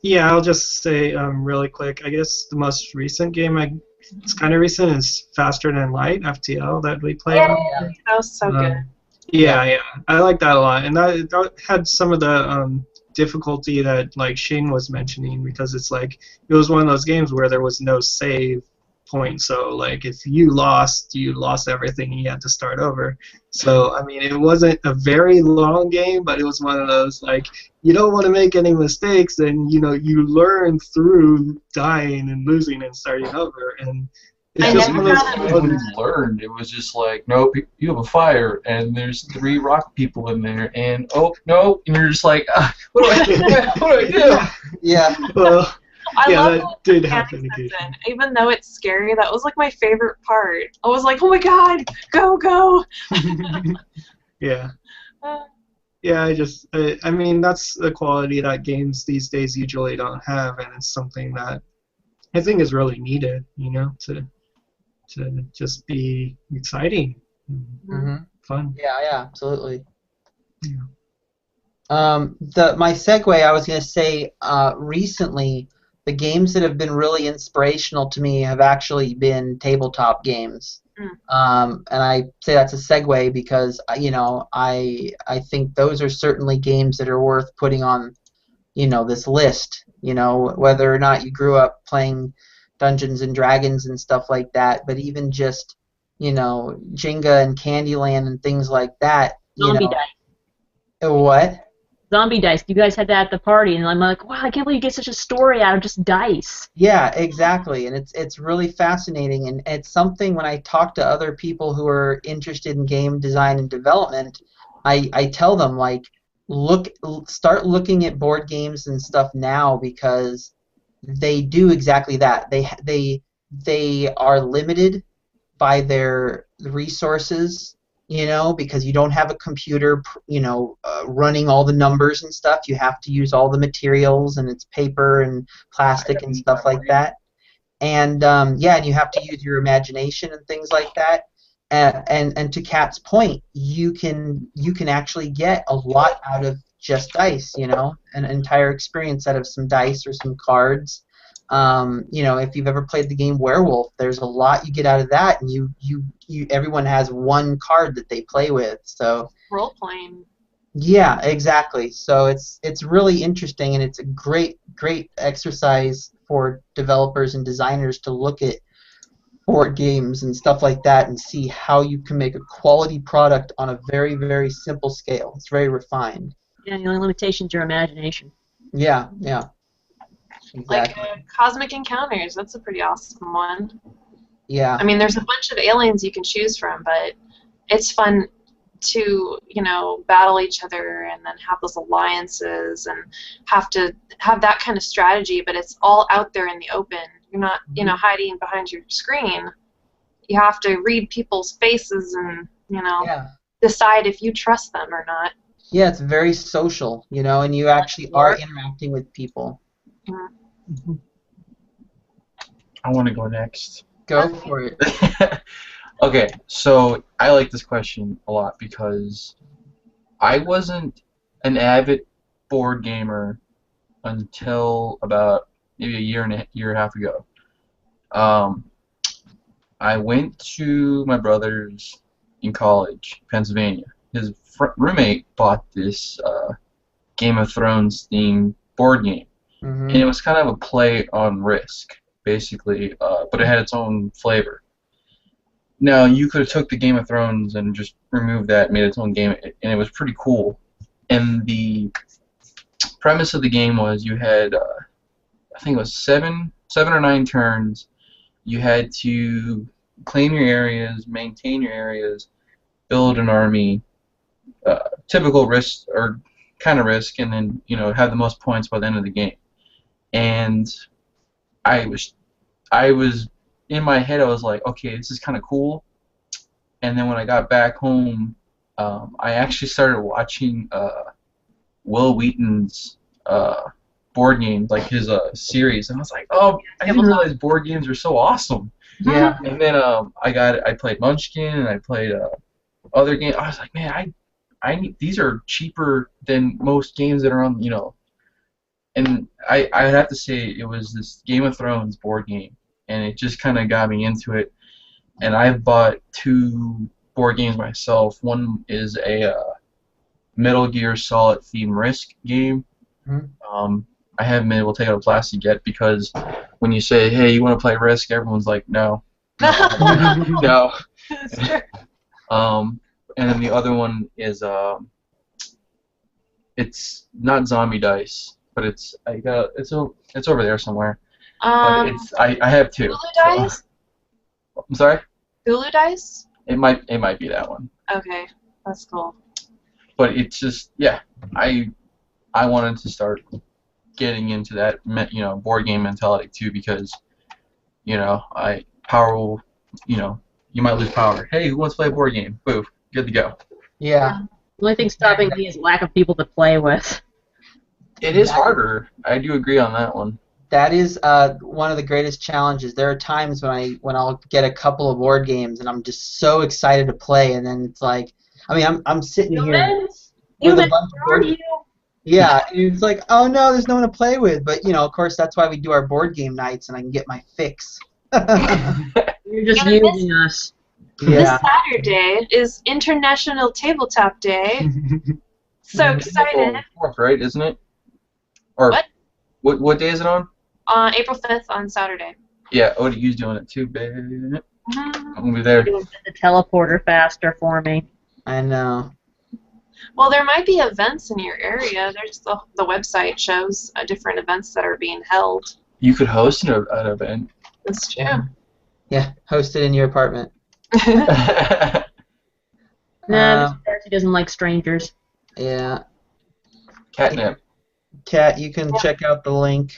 Yeah, I'll just say really quick. I guess the most recent game, it's kind of recent, is Faster Than Light (FTL) that we played.
Yay! That was so good.
Yeah, I like that a lot, and that had some of the difficulty that like Shane was mentioning because it's like it was one of those games where there was no save point, so like if you lost everything and you had to start over. So I mean, it wasn't a very long game, but it was one of those like you don't want to make any mistakes, and you know you learn through dying and losing and starting over, and it's just one of those.
When you learned, it was just like, nope, you have a fire, and there's 3 rock people in there, and oh no, and you're just like, what do I do?
yeah.
Well,
I love
that did happen
mechanics that's
occasionally.
in. Even though it's scary, that was like my favorite part. I was like, oh my god, go!
Yeah.
Uh,
Yeah, I mean, that's the quality that games these days usually don't have, and it's something that I think is really needed, you know, to just be exciting, and
hmm
fun.
Yeah, absolutely.
Yeah.
My segue, I was going to say, recently, the games that have been really inspirational to me have actually been tabletop games. And I say that's a segue because, you know, I think those are certainly games that are worth putting on, you know, this list. You know, whether or not you grew up playing Dungeons and Dragons and stuff like that, but even just, you know, Jenga and Candyland and things like that.
Zombie dice.
What?
Zombie dice. You guys had that at the party, and I'm like, wow, I can't believe you get such a story out of just dice.
Yeah, exactly, and it's really fascinating, and it's something when I talk to other people who are interested in game design and development, I tell them like start looking at board games and stuff now because they do exactly that. They are limited by their resources, you know, because you don't have a computer, you know, running all the numbers and stuff. You have to use all the materials, and it's paper and plastic and stuff like that. And yeah, and you have to use your imagination and things like that. And to Kat's point, you can actually get a lot out of just dice, you know, an entire experience out of some dice or some cards. You know, if you've ever played the game Werewolf, there's a lot you get out of that, and everyone has one card that they play with. So
Role playing.
yeah, exactly. So it's really interesting, and it's a great exercise for developers and designers to look at board games and stuff like that and see how you can make a quality product on a very, very simple scale. It's very refined.
Yeah, the only limitation is your imagination.
Yeah,
Like
exactly.
Cosmic Encounters. That's a pretty awesome one.
Yeah.
I mean, there's a bunch of aliens you can choose from, but it's fun to, you know, battle each other and then have those alliances and have to have that kind of strategy, but it's all out there in the open. You're not, you know, hiding behind your screen. You have to read people's faces and, you know,
Yeah.
decide if you trust them or not.
Yeah, it's very social, you know, and you actually are interacting with people.
Mhm.
I want to go next.
Go for it.
Okay, so I like this question a lot because I wasn't an avid board gamer until about maybe a year and a half ago. Um, I went to my brother's in college, Pennsylvania. His roommate bought this Game of Thrones themed board game, and it
Hmm.
was kind of a play on Risk, basically, but it had its own flavor. Now you could have took the Game of Thrones and just removed that, made its own game, and it was pretty cool. And the premise of the game was you had, I think it was seven or nine turns. You had to claim your areas, maintain your areas, build an army, typical risk or kind of risk, and then have the most points by the end of the game. And I was I was in my head, I was like, okay, this is kind of cool. And then when I got back home, I actually started watching Will Wheaton's board games, like his series, and I was like, oh, I didn't realize board games were so awesome.
Yeah.
And then I played Munchkin, and I played other games. I was like, man, I need, these are cheaper than most games that are on, And I have to say it was this Game of Thrones board game, and it just kind of got me into it. And I've bought two board games myself. One is a Metal Gear Solid themed Risk game.
Mhm.
I haven't been able to take out a plastic yet because when you say, hey, you want to play Risk, everyone's like, no. No.
That's true.
And then the other one is it's not zombie dice, but it's over there somewhere. But I have two.
Hulu dice?
I'm sorry?
Hulu dice?
It might be that one.
Okay, that's cool.
But it's just I wanted to start getting into that board game mentality too because power will you might lose power. Hey, who wants to play a board game? Boo, good to go.
Yeah.
The only thing stopping me is lack of people to play with.
It is harder. I do agree on that one.
That is one of the greatest challenges. There are times when I'll get a couple of board games and I'm just so excited to play, and then it's like, I mean, I'm sitting here with a bunch of board games. Yeah, and it's like, oh no, there's no one to play with. But of course, that's why we do our board game nights, and I can get my fix.
You're just
Yeah,
using us.
This
Yeah.
Saturday is International Tabletop Day. So excited.
April 4th, right? Isn't it? Or what day is it on?
April 5th on Saturday.
Yeah, ODU's doing it too, babe.
Mhm.
I'm gonna be there.
The teleporter faster for me.
I know.
Well, there might be events in your area. There's the website shows different events that are being held.
You could host an event.
That's true.
Yeah, host it in your apartment.
Nah, Mr. Darcy doesn't like strangers.
Yeah.
Catnip.
Kat, you can check out the link.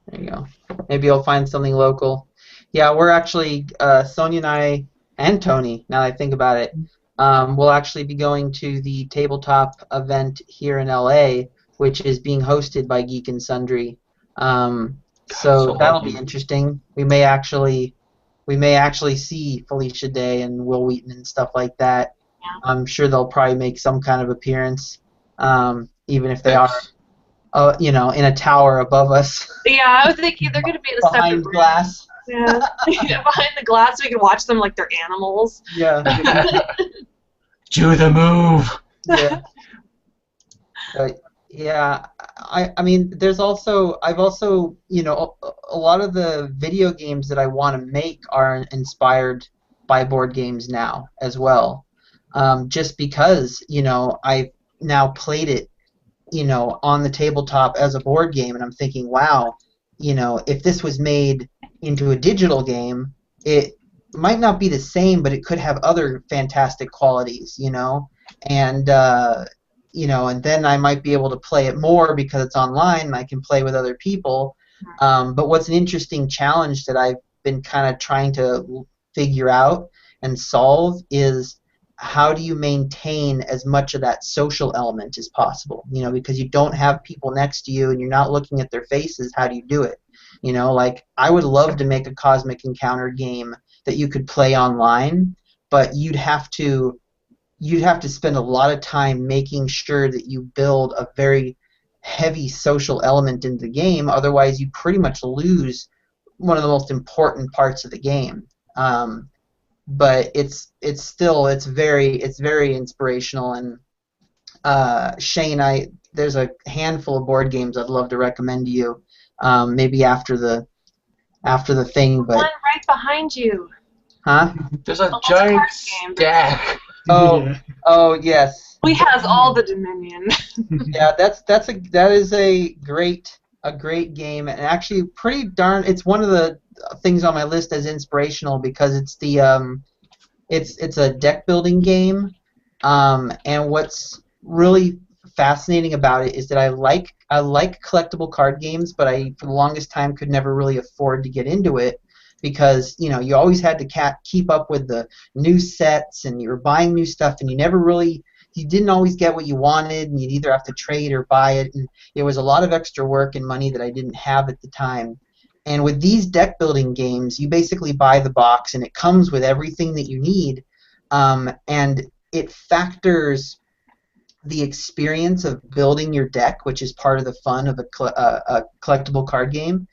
There you go. Maybe you'll find something local. Yeah, we're actually, Sonia and I, and Tony, now that I think about it, we'll actually be going to the tabletop event here in LA, which is being hosted by Geek and Sundry. So that'll be interesting. We may actually see Felicia Day and Will Wheaton and stuff like that.
Yeah.
I'm sure they'll probably make some kind of appearance, even if they are, in a tower above us.
Yeah, I was thinking they're going to be in a
Behind
separate room.
glass.
Yeah. Behind the glass so we can watch them like they're animals.
Yeah.
Do the move.
Yeah. But yeah, I mean, I've also, a lot of the video games that I want to make are inspired by board games now as well. Just because, I've now played it, on the tabletop as a board game, and I'm thinking, wow, if this was made into a digital game, it might not be the same, but it could have other fantastic qualities, and and then I might be able to play it more because it's online and I can play with other people. But what's an interesting challenge that I've been kind of trying to figure out and solve is how do you maintain as much of that social element as possible? Because you don't have people next to you and you're not looking at their faces. How do you do it? Like I would love to make a Cosmic Encounter game that you could play online, but you'd have to spend a lot of time making sure that you build a very heavy social element in the game. Otherwise, you pretty much lose one of the most important parts of the game. But it's very inspirational. And Shane, there's a handful of board games I'd love to recommend to you. Maybe after the thing, but
One right behind you.
huh?
There's a
Oh,
giant
it's a card game.
stack.
Oh,
Yeah.
oh yes.
We has all the Dominion.
Yeah, that is a great game, and actually pretty darn. It's one of the things on my list as inspirational because it's a deck building game, and what's really fascinating about it is that I like collectible card games, but I for the longest time could never really afford to get into it because you always had to keep up with the new sets and you were buying new stuff and you didn't always get what you wanted and you'd either have to trade or buy it, and it was a lot of extra work and money that I didn't have at the time. And with these deck building games, you basically buy the box and it comes with everything that you need, and it factors the experience of building your deck, which is part of the fun of a collectible card game.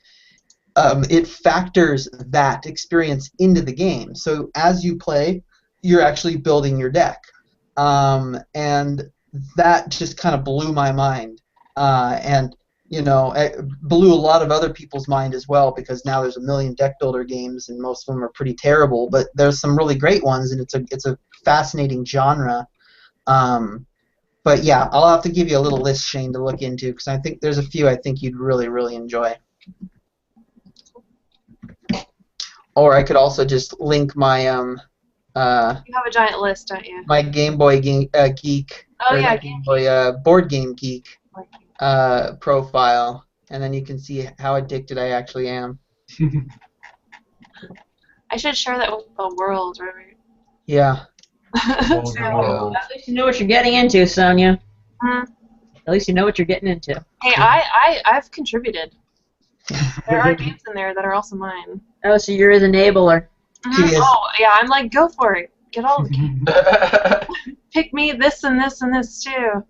It factors that experience into the game. So as you play, you're actually building your deck. And that just kind of blew my mind. And it blew a lot of other people's mind as well because now there's a million deck builder games and most of them are pretty terrible, but there's some really great ones and it's a fascinating genre. But yeah, I'll have to give you a little list, Shane, to look into because I think there's a few I think you'd really, really enjoy. Or I could also just link my
You have a giant list, don't you?
my Game Boy Geek
Oh
or
yeah,
the Game Boy Board Game Geek profile, and then you can see how addicted I actually am.
I should share that with the world, Robert.
Yeah.
Whoa.
At least you know what you're getting into, Sonia.
Hmm.
At least you know what you're getting into.
Hey, I've contributed. There are games in there that are also mine.
Oh, so you're his enabler.
She is.
Oh yeah, I'm like, go for it. Get all the games. Pick me this and this and this too.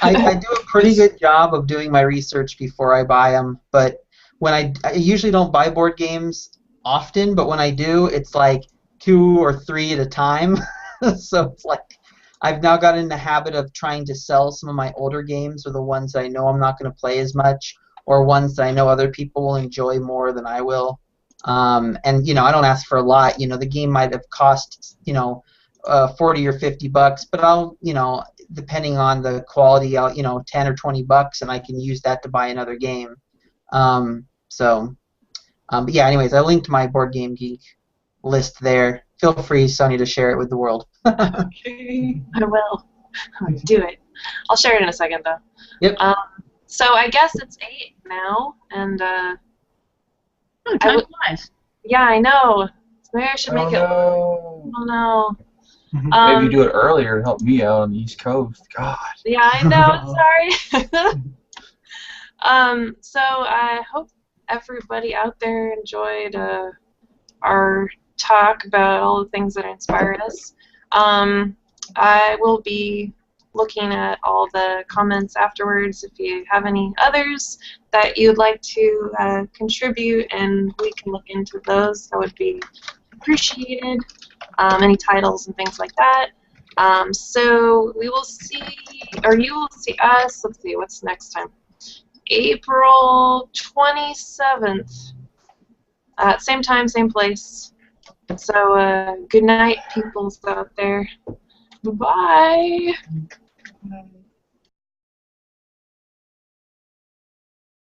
I do a pretty good job of doing my research before I buy them, but when I usually don't buy board games often, but when I do, it's like 2 or 3 at a time. So it's like I've now got in the habit of trying to sell some of my older games or the ones that I know I'm not going to play as much or ones that I know other people will enjoy more than I will. And I don't ask for a lot. The game might have cost 40 or $50, but I'll depending on the quality, I'll 10 or $20, and I can use that to buy another game. But yeah, anyways, I linked my Board Game Geek list there. Feel free, Sonia, to share it with the world.
Okay. I will. Do it. I'll share it in a second though.
Yep.
So I guess it's 8 now, and
Oh, time flies.
yeah, I know. Maybe I should make it.
No.
Oh no.
Maybe you do it earlier and help me out on the East Coast. God.
Yeah, I know. Sorry. So I hope everybody out there enjoyed our talk about all the things that inspired us. I will be looking at all the comments afterwards if you have any others that you'd like to contribute, and we can look into those. That would be appreciated. Any titles and things like that. So we will see, or you will see us. Let's see, what's next time? April 27th. Same time, same place. So good night, peoples out there. Bye.